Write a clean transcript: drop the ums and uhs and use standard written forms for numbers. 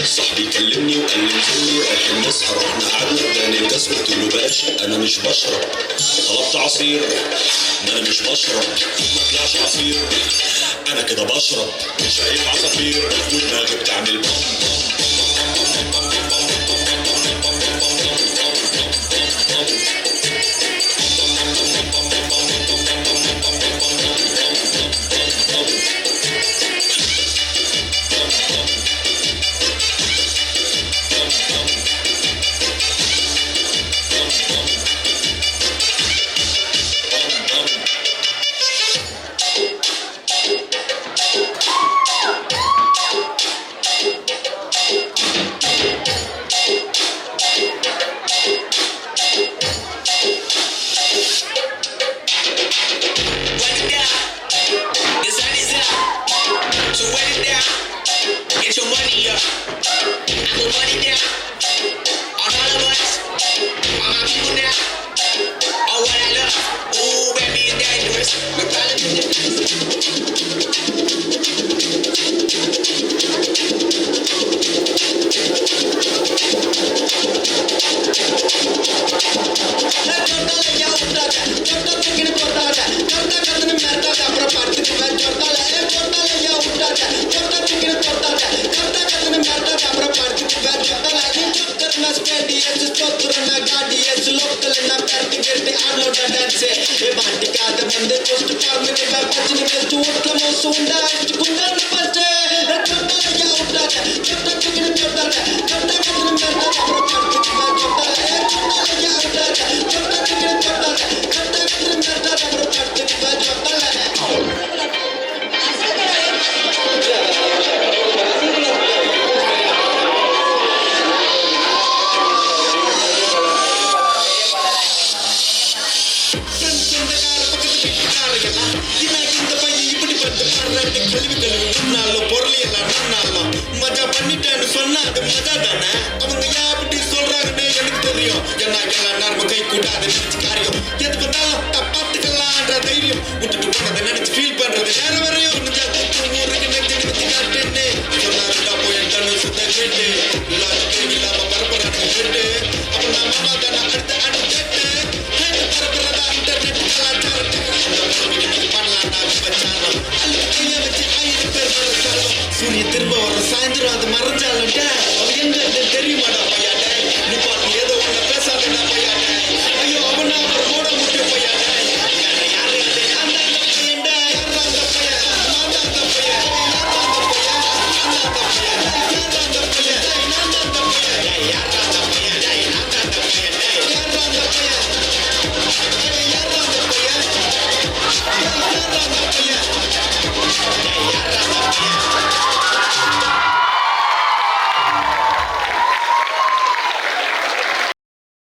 صاحبي كلمني وقال لي نزلني رايحين نسهر واحنا قعدنا قدام الكاس قلت له باشا انا مش بشرب. طلبت عصير ما انا مش بشرب ما طلعش عصير انا كده بشرب. شايف عصافير ودماغي بتعمل Get your money up. I put money down. On all of us. On my people now. On what I love. Ooh, baby, it's dangerous. We're மஜா பண்ணிட்டேன்னு சொன்னா அது மஜா தானே. அவங்க ஏன் அப்படி சொல்றாங்கன்னு எனக்கு தெரியும். என்ன நேர்ம கை கூடாது காரியம் எது வந்தாலும் பார்த்துக்கலான்ற தைரியம் விட்டு